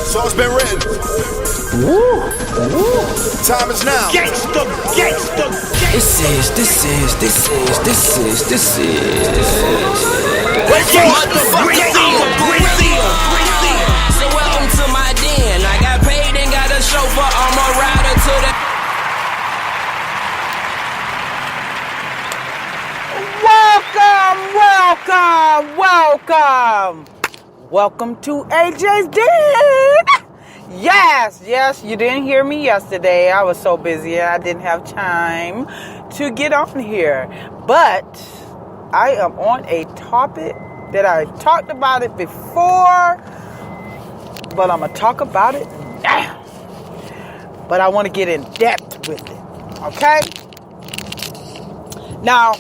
So it's been written. Woo. Woo. Time is now. Gangsta. This is. Wait for it. So welcome to my den. I got paid and got a chauffeur. I'm a rider to the. Welcome to AJ's Den. Yes, you didn't hear me yesterday. I was so busy I didn't have time to get on here. But I am on a topic that I talked about it before, but I'm going to talk about it now. But I want to get in depth with it, okay? Now,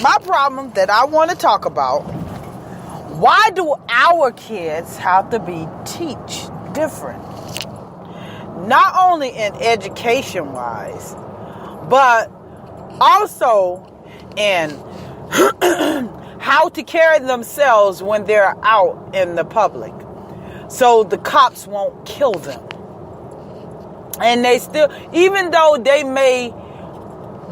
my problem that I want to talk about, why do our kids have to be teach different? Not only in education-wise, but also in how to carry themselves when they're out in the public, so the cops won't kill them. And they still, even though they may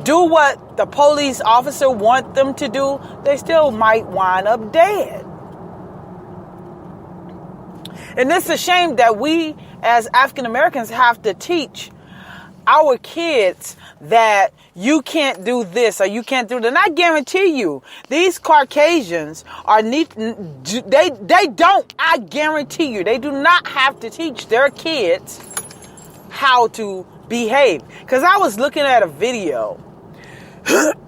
do what the police officer want them to do, they still might wind up dead. And it's a shame that we as African Americans have to teach our kids that you can't do this or you can't do that. And I guarantee you, these Caucasians are neat. They don't. I guarantee you, they do not have to teach their kids how to behave. Because I was looking at a video,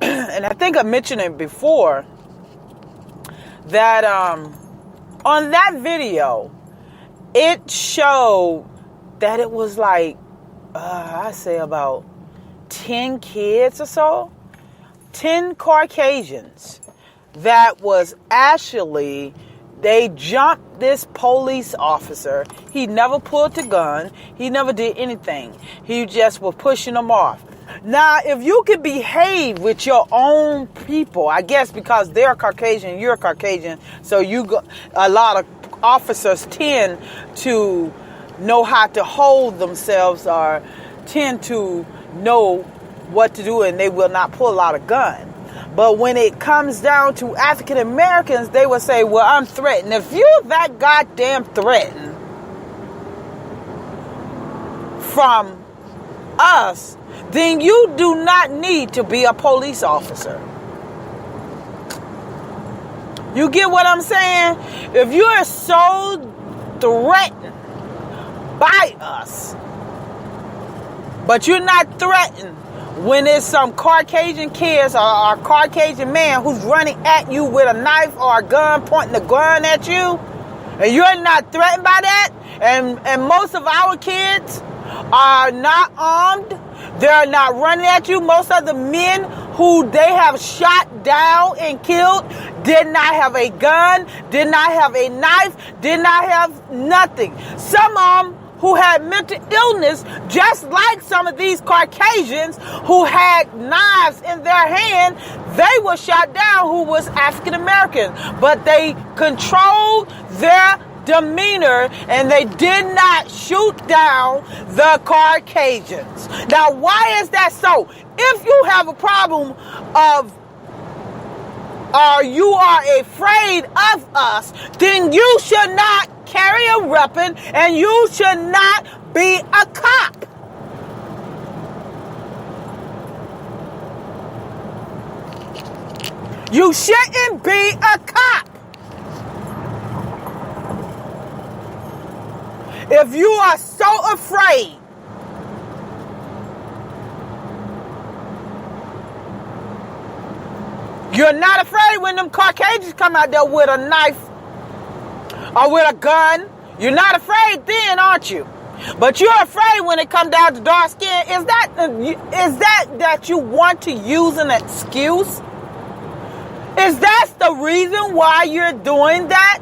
and I think I mentioned it before, that on that video, it showed that it was like, I say about 10 kids or so, 10 Caucasians that was actually, they jumped this police officer. He never pulled the gun. He never did anything. He just was pushing them off. Now, if you could behave with your own people, I guess because they're Caucasian, you're Caucasian, so a lot of officers tend to know how to hold themselves or tend to know what to do, and they will not pull out a gun. But when it comes down to African Americans, they will say, well, I'm threatened. If you're that goddamn threatened from us, then you do not need to be a police officer. You get what I'm saying? If you are so threatened by us, but you're not threatened when it's some Caucasian kids or a Caucasian man who's running at you with a knife or a gun, pointing a gun at you, and you're not threatened by that, and most of our kids are not armed, they're not running at you. Most of the men who they have shot down and killed did not have a gun, did not have a knife, did not have nothing. Some of them who had mental illness, just like some of these Caucasians who had knives in their hand, they were shot down who was African American. But they controlled their demeanor and they did not shoot down the Caucasians. Now, why is that so? If you have a problem of or you are afraid of us, then you should not carry a weapon and you should not be a cop. You shouldn't be a cop. If you are so afraid, you're not afraid when them Caucasians come out there with a knife or with a gun. You're not afraid then, aren't you? But you're afraid when it comes down to dark skin. Is that you want to use an excuse? Is that the reason why you're doing that?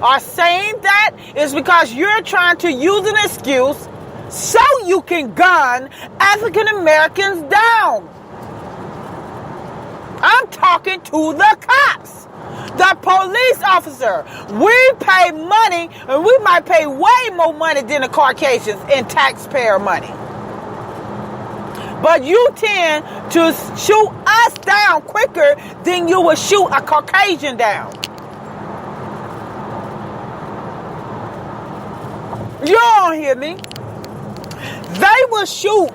Or saying that is because you're trying to use an excuse so you can gun African Americans down. I'm talking to the cops, the police officer. We pay money, and we might pay way more money than the Caucasians in taxpayer money. But you tend to shoot us down quicker than you would shoot a Caucasian down. You don't hear me. They will shoot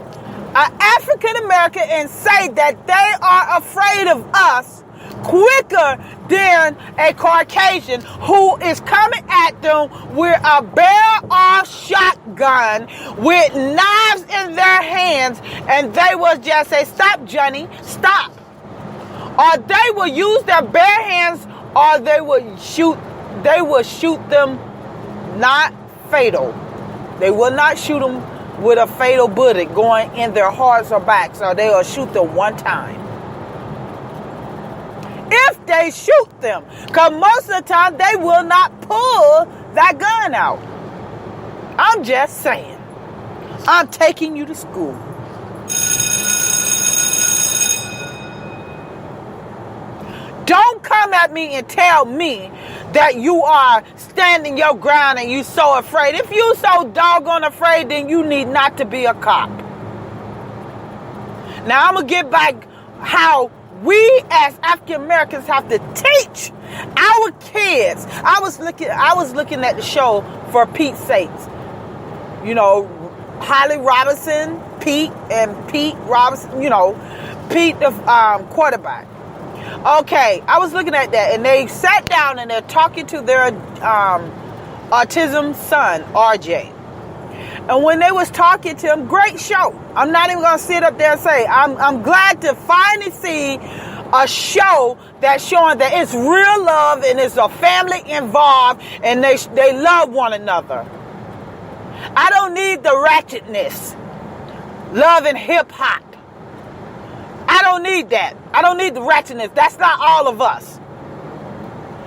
an African American and say that they are afraid of us quicker than a Caucasian who is coming at them with a barrel-off shotgun with knives in their hands, and they will just say, "Stop, Johnny, stop." Or they will use their bare hands, or they will shoot them not fatal. They will not shoot them with a fatal bullet going in their hearts or backs, or they will shoot them one time. If they shoot them, because most of the time they will not pull that gun out. I'm just saying. I'm taking you to school. Don't come at me and tell me that you are standing your ground and you so afraid. If you so doggone afraid, then you need not to be a cop. Now I'm going to get back how we as African Americans have to teach our kids. I was looking at the show For Pete's Sakes. You know, Holly Robinson, Pete Robinson, you know, Pete the quarterback. Okay, I was looking at that, and they sat down and they're talking to their autism son, RJ. And when they was talking to him, great show. I'm not even going to sit up there and say, I'm glad to finally see a show that's showing that it's real love and it's a family involved and they love one another. I don't need the ratchetness, love and hip hop. I don't need that. I don't need the ratchetness. That's not all of us.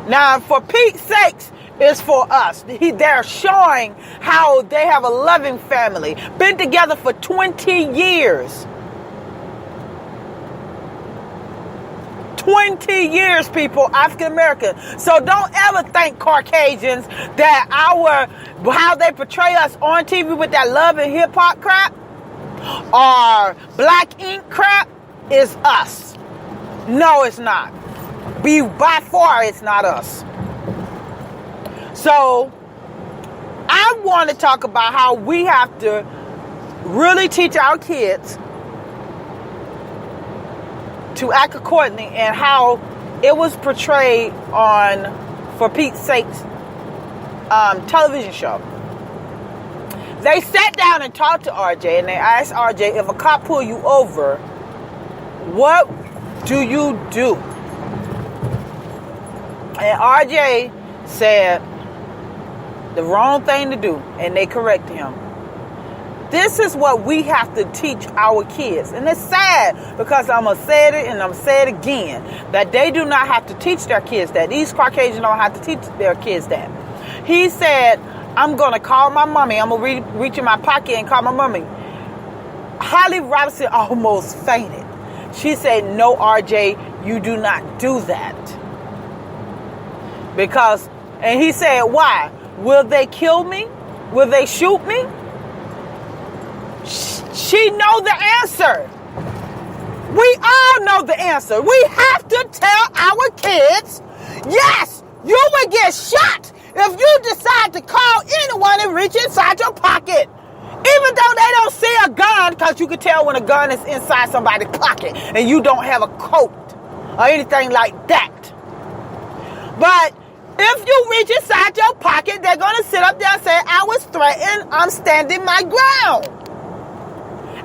Now, For Pete's Sakes, it's for us. They're showing how they have a loving family. Been together for 20 years. 20 years, people, African American. So don't ever think, Caucasians, that how they portray us on TV with that love and hip hop crap or black ink crap is us. No, it's not. By far, it's not us. So, I want to talk about how we have to really teach our kids to act accordingly and how it was portrayed on For Pete's Sakes television show. They sat down and talked to RJ, and they asked RJ, if a cop pull you over, what do you do? And RJ said the wrong thing to do, and they corrected him. This is what we have to teach our kids. And it's sad because I'm going to say it and I'm going to say it again, that they do not have to teach their kids that. These Caucasians don't have to teach their kids that. He said, I'm going to call my mommy. I'm going to reach in my pocket and call my mommy. Holly Robinson almost fainted. She said, no, RJ, you do not do that. Because, and he said, why? Will they kill me? Will they shoot me? She know the answer. We all know the answer. We have to tell our kids, yes, you will get shot if you decide to call anyone and reach inside your pocket. Even though they don't see a gun, because you can tell when a gun is inside somebody's pocket and you don't have a coat or anything like that. But if you reach inside your pocket, they're going to sit up there and say, I was threatened, I'm standing my ground.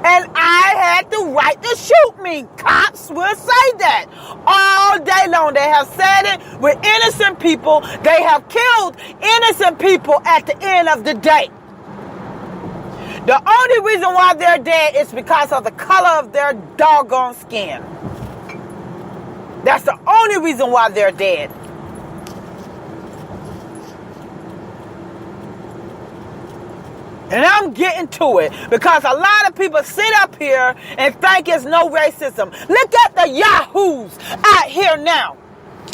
And I had the right to shoot me. Cops will say that all day long. They have said it with innocent people. They have killed innocent people at the end of the day. The only reason why they're dead is because of the color of their doggone skin. That's the only reason why they're dead. And I'm getting to it because a lot of people sit up here and think it's no racism. Look at the yahoos out here now.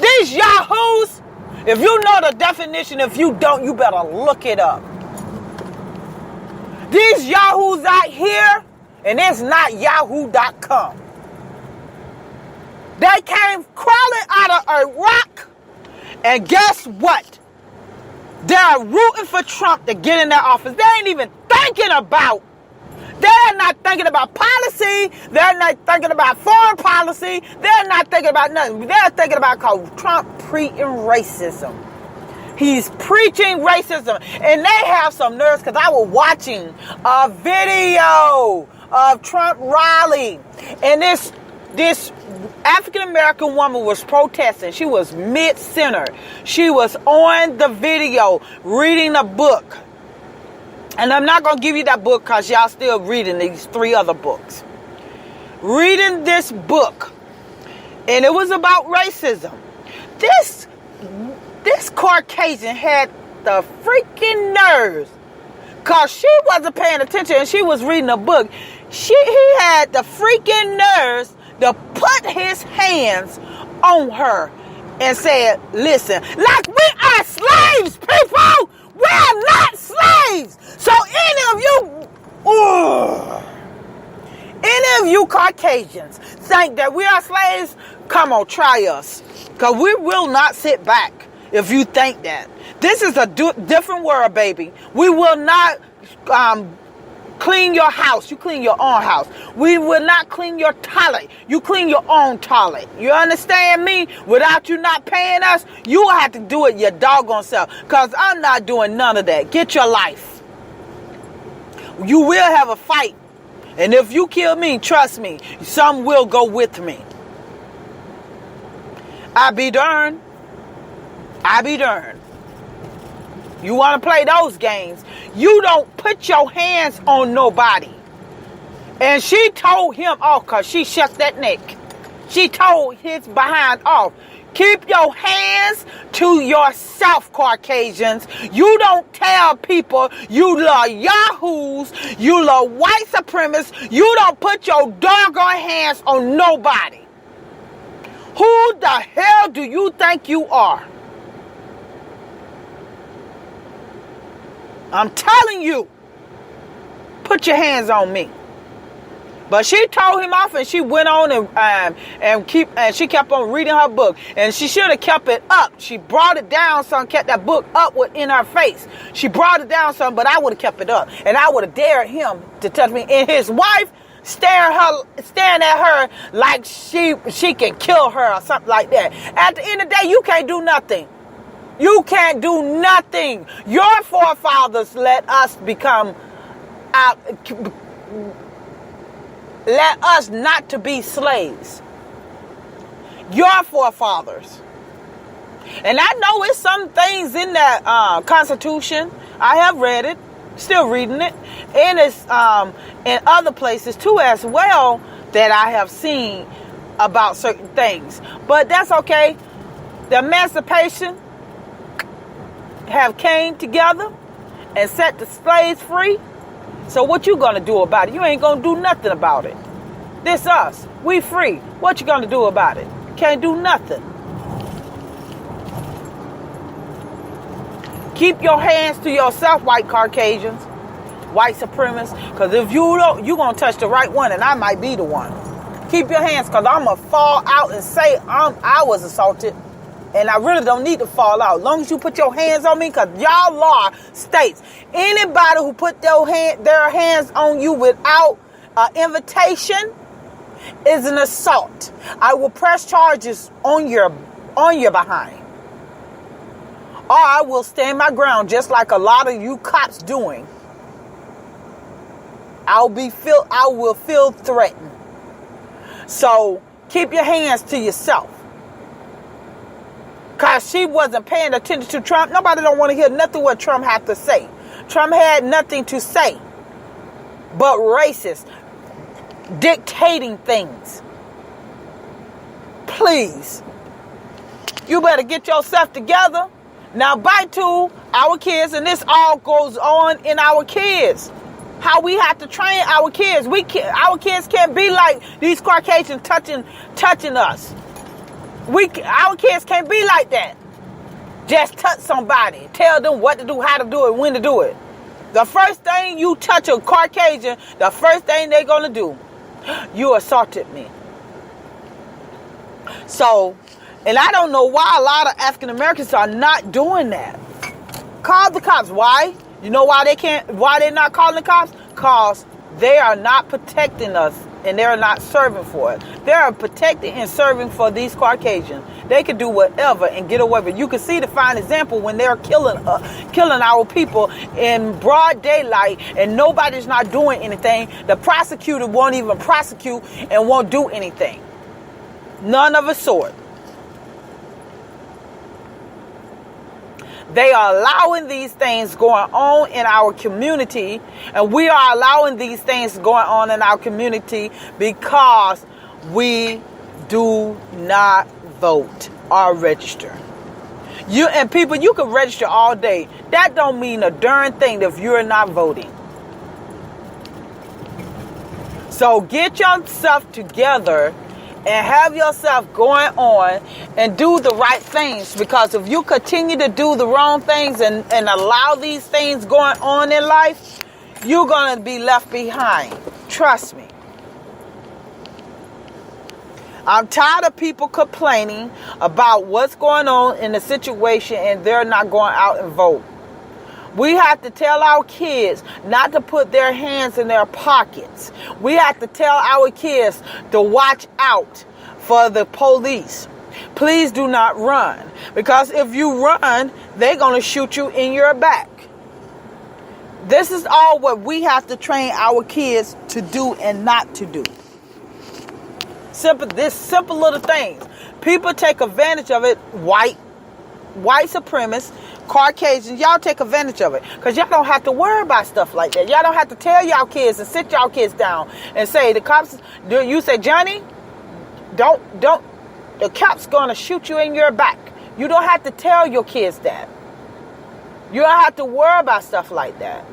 These yahoos, if you know the definition, if you don't, you better look it up. These yahoos out here, and it's not yahoo.com. They came crawling out of Iraq, and guess what? They're rooting for Trump to get in their office. They ain't even thinking about. They're not thinking about policy. They're not thinking about foreign policy. They're not thinking about nothing. They're thinking about Trump preaching racism. He's preaching racism. And they have some nerves because I was watching a video of Trump rally. And this African-American woman was protesting. She was mid-center. She was on the video reading a book. And I'm not going to give you that book because y'all still reading these 3 other books. Reading this book. And it was about racism. This Caucasian had the freaking nerves. Because she wasn't paying attention and she was reading a book. He had the freaking nerves to put his hands on her and said, listen, like we are slaves, people. We are not slaves. So any of you Caucasians think that we are slaves, come on, try us. Because we will not sit back if you think that. This is a different world, baby. We will not clean your house. You clean your own house. We will not clean your toilet. You clean your own toilet. You understand me? Without you not paying us, you will have to do it your doggone self. Because I'm not doing none of that. Get your life. You will have a fight. And if you kill me, trust me, some will go with me. I be darned. I be darned. You want to play those games, you don't put your hands on nobody. And she told him off because she shook that neck. She told his behind off. Keep your hands to yourself, Caucasians. You don't tell people you love yahoos, you love white supremacists. You don't put your doggone hands on nobody. Who the hell do you think you are? I'm telling you, put your hands on me. But she told him off, and she went on and she kept on reading her book. And she should have kept it up. She brought it down some, kept that book up in her face. She brought it down some, but I would have kept it up, and I would have dared him to touch me. And his wife staring at her like she can kill her or something like that. At the end of the day, you can't do nothing. You can't do nothing. Your forefathers let us let us not to be slaves. Your forefathers. And I know it's some things in that Constitution. I have read it, still reading it. And it's in other places too as well that I have seen about certain things. But that's okay. The emancipation have came together and set the slaves free. So what you gonna do about it? You ain't gonna do nothing about it. This us. We free. What you gonna do about it? Can't do nothing. Keep your hands to yourself, white Caucasians, white supremacists. Because if you don't, you gonna touch the right one, and I might be the one. Keep your hands, because I'm gonna fall out and say I was assaulted. And I really don't need to fall out. As long as you put your hands on me, because y'all law states anybody who put their hands on you without invitation is an assault. I will press charges on your behind. Or I will stand my ground just like a lot of you cops doing. I will feel threatened. So keep your hands to yourself. Because she wasn't paying attention to Trump. Nobody don't want to hear nothing what Trump had to say. Trump had nothing to say but racist, dictating things. Please, you better get yourself together. Now back to our kids, and this all goes on in our kids. How we have to train our kids. Our kids can't be like these Caucasians touching us. Our kids can't be like that. Just touch somebody. Tell them what to do, how to do it, when to do it. The first thing you touch a Caucasian, the first thing they're going to do, you assaulted me. So, and I don't know why a lot of African Americans are not doing that. Call the cops. Why? You know why they're not calling the cops? Because they are not protecting us and they're not serving for it. They are protecting and serving for these Caucasians. They can do whatever and get away with it. You can see the fine example when they're killing our people in broad daylight and nobody's not doing anything. The prosecutor won't even prosecute and won't do anything. None of a sort. They are allowing these things going on in our community, and we are allowing these things going on in our community because we do not vote or register. You can register all day. That don't mean a darn thing if you're not voting. So get yourself together and have yourself going on and do the right things, because if you continue to do the wrong things and allow these things going on in life, you're going to be left behind. Trust me. I'm tired of people complaining about what's going on in the situation and they're not going out and vote. We have to tell our kids not to put their hands in their pockets. We have to tell our kids to watch out for the police. Please do not run, because if you run, they're going to shoot you in your back. This is all what we have to train our kids to do and not to do. Simple little things. People take advantage of it. White supremacists, Caucasians, y'all take advantage of it because y'all don't have to worry about stuff like that. Y'all don't have to tell y'all kids and sit y'all kids down and say the cops. You say, Johnny, don't. The cops gonna shoot you in your back. You don't have to tell your kids that. You don't have to worry about stuff like that.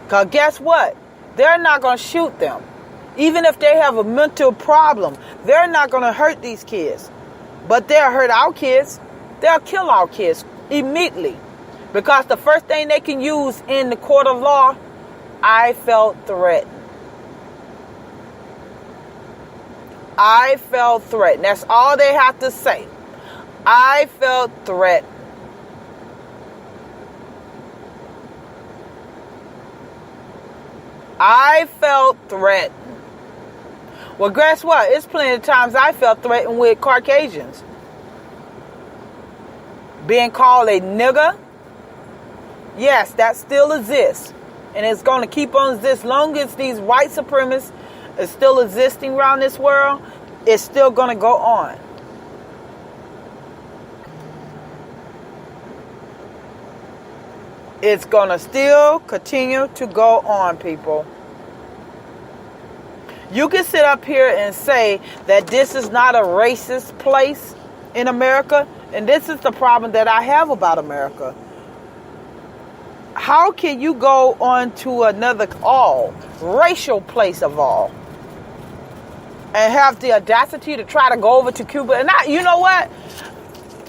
Cause guess what? They're not gonna shoot them, even if they have a mental problem. They're not gonna hurt these kids, but they'll hurt our kids. They'll kill our kids immediately, because the first thing they can use in the court of law, I felt threatened. I felt threatened. That's all they have to say. I felt threatened. I felt threatened. Well, guess what? It's plenty of times I felt threatened with Caucasians. Being called a nigger, yes, that still exists. And it's going to keep on existing. Long as these white supremacists are still existing around this world, it's still going to go on. It's going to still continue to go on, people. You can sit up here and say that this is not a racist place in America. And this is the problem that I have about America. How can you go on to another racial place of all and have the audacity to try to go over to Cuba? And you know what?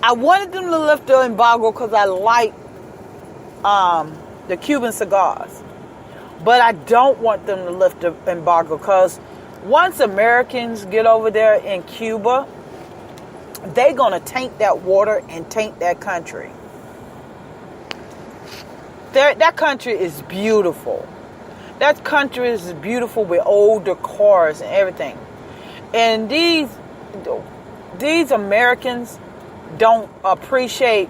I wanted them to lift the embargo because I like the Cuban cigars. But I don't want them to lift the embargo because once Americans get over there in Cuba, they're going to taint that water and taint that country. That country is beautiful. That country is beautiful with older cars and everything. And these Americans don't appreciate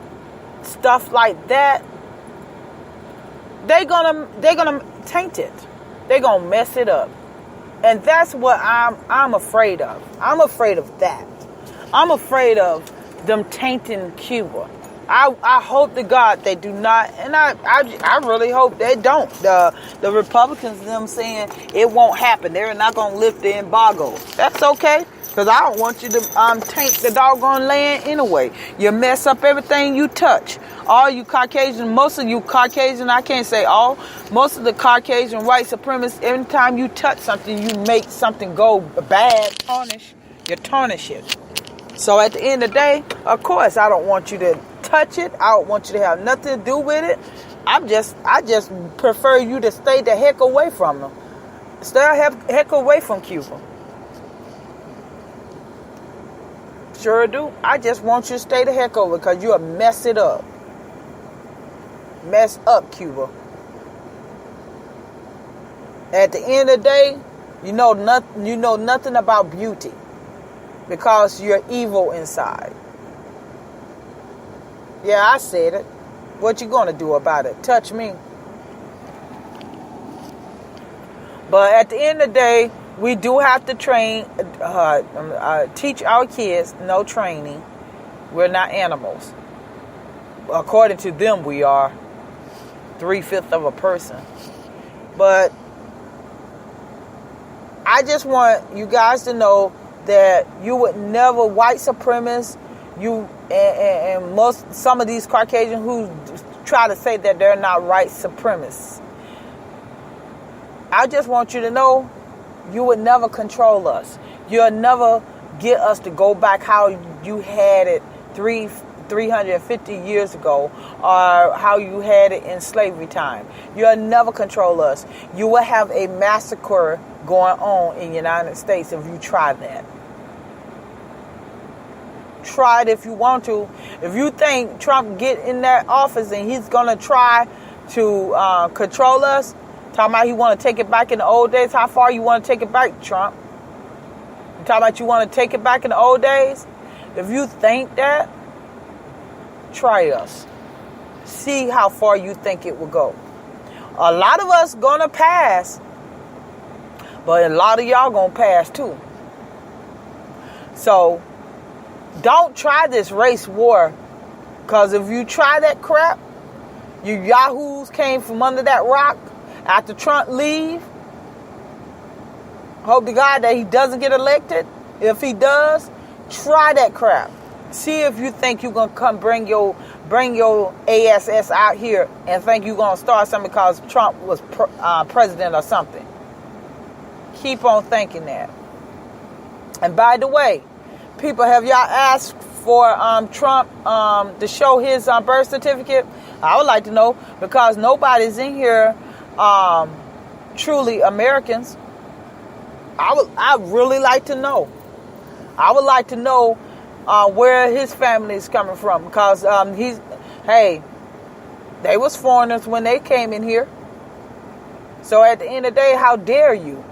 stuff like that. They're gonna taint it. They're gonna mess it up. And that's what I'm afraid of. I'm afraid of that. I'm afraid of them tainting Cuba. I hope to God they do not, and I really hope they don't. The Republicans, them saying it won't happen. They're not going to lift the embargo. That's okay. Because I don't want you to taint the doggone land anyway. You mess up everything you touch. All you Caucasian, most of you Caucasian, I can't say all, most of the Caucasian white supremacists, every time you touch something, you make something go bad, tarnish. You tarnish it. So at the end of the day, of course, I don't want you to touch it. I don't want you to have nothing to do with it. I just prefer you to stay the heck away from them. Stay the heck away from Cuba. Sure do. I just want you to stay the heck over because you'll mess it up. Mess up Cuba. At the end of the day, you know nothing about beauty because you're evil inside. Yeah, I said it. What you gonna do about it? Touch me. But at the end of the day, we do have to teach our kids no training. We're not animals. According to them, we are 3/5 of a person. But I just want you guys to know that you would never, white supremacists, some of these Caucasians who try to say that they're not white supremacists. I just want you to know you would never control us. You'll never get us to go back how you had it 350 years ago or how you had it in slavery time. You'll never control us. You will have a massacre going on in the United States if you try that. Try it if you want to. If you think Trump get in that office and he's going to try to control us, talking about he want to take it back in the old days. How far you want to take it back, Trump? You talking about you want to take it back in the old days? If you think that, try us. See how far you think it will go. A lot of us gonna pass, but a lot of y'all gonna pass too. So don't try this race war, because if you try that crap, you yahoos came from under that rock. After Trump leave, hope to God that he doesn't get elected. If he does, try that crap. See if you think you're gonna come bring your ASS out here and think you're gonna start something because Trump was president or something. Keep on thinking that. And by the way, people, have y'all asked for Trump to show his birth certificate? I would like to know, because nobody's in here truly Americans. I really like to know. I would like to know where his family is coming from, because they was foreigners when they came in here. So at the end of the day, how dare you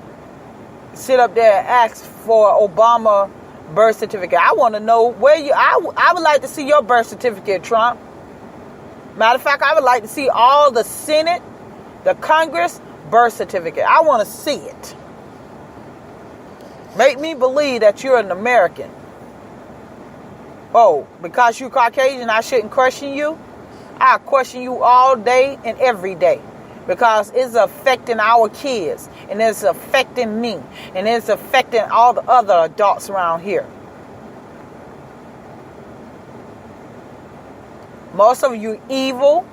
sit up there and ask for Obama birth certificate? I want to know where you. I would like to see your birth certificate, Trump. Matter of fact, I would like to see all the Senate, the Congress birth certificate. I want to see it. Make me believe that you're an American. Oh, because you're Caucasian, I shouldn't question you? I question you all day and every day, because it's affecting our kids, and it's affecting me, and it's affecting all the other adults around here. Most of you evil,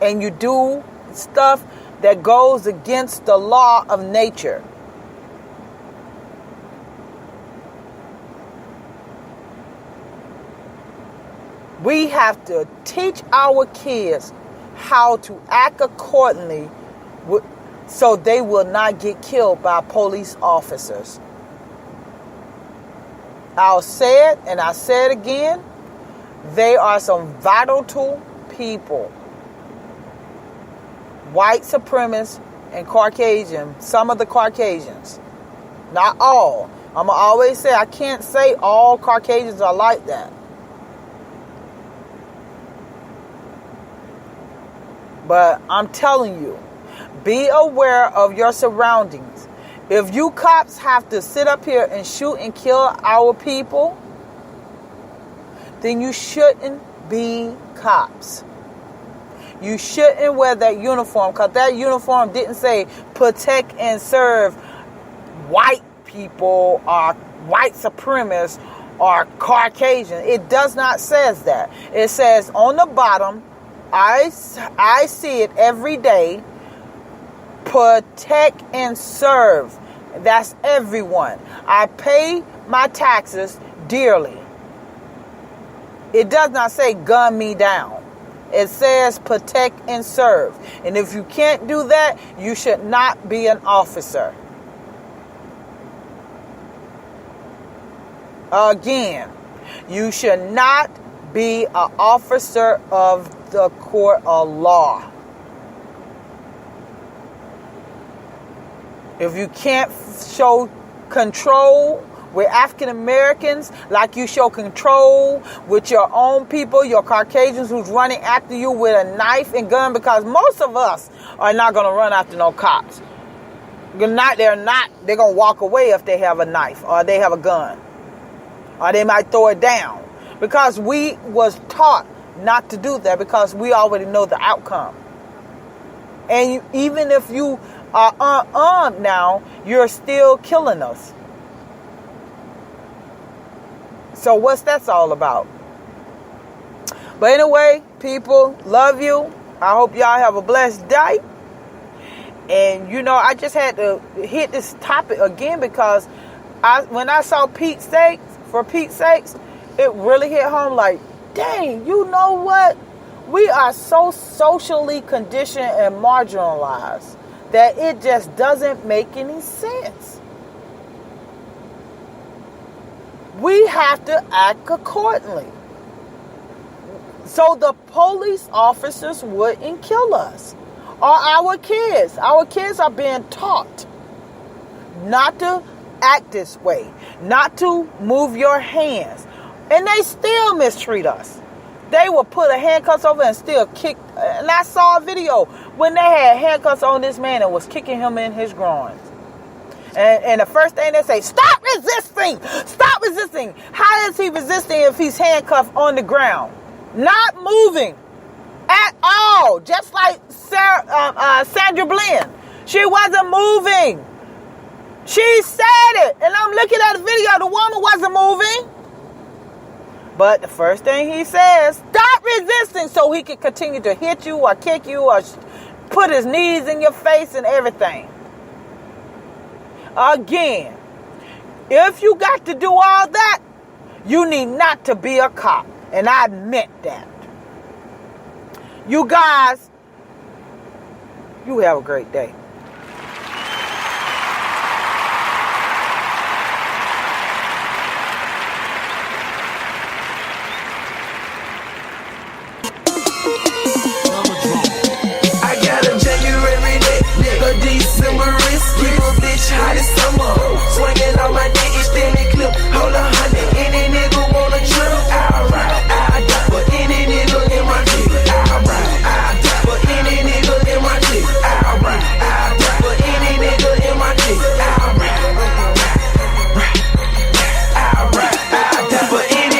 and you do stuff that goes against the law of nature. We have to teach our kids how to act accordingly so they will not get killed by police officers. I'll say it and I say it again. They are some volatile people. White supremacists and Caucasian, some of the Caucasians. Not all. I'm going to always say, I can't say all Caucasians are like that. But I'm telling you, be aware of your surroundings. If you cops have to sit up here and shoot and kill our people, then you shouldn't be cops. You shouldn't wear that uniform, because that uniform didn't say protect and serve white people are white supremacists or Caucasian. It does not says that. It says on the bottom, I see it every day, protect and serve. That's everyone. I pay my taxes dearly. It does not say gun me down. It says protect and serve. And if you can't do that, you should not be an officer. Again, you should not be an officer of the court of law. If you can't show control with African Americans like you show control with your own people, your Caucasians who's running after you with a knife and gun, because most of us are not going to run after no cops. They're going to walk away if they have a knife or they have a gun. Or they might throw it down. Because we was taught not to do that, because we already know the outcome. And even if you are unarmed now, you're still killing us. So what's that all about? But anyway, people, love you. I hope y'all have a blessed day. And I just had to hit this topic again because when I saw Pete's Sakes, for Pete's sakes, it really hit home like, dang, you know what? We are so socially conditioned and marginalized that it just doesn't make any sense. We have to act accordingly. So the police officers wouldn't kill us. Or our kids. Our kids are being taught not to act this way, not to move your hands, and they still mistreat us. They will put a handcuffs over and still kick. And I saw a video when they had handcuffs on this man and was kicking him in his groins. And the first thing they say, stop resisting, stop resisting. How is he resisting if he's handcuffed on the ground, not moving at all? Just like Sandra Bland, she wasn't moving. She said it, and I'm looking at the video. The woman wasn't moving. But the first thing he says, stop resisting, so he can continue to hit you or kick you or put his knees in your face and everything. Again, if you got to do all that, you need not to be a cop. And I meant that. You guys, you have a great day.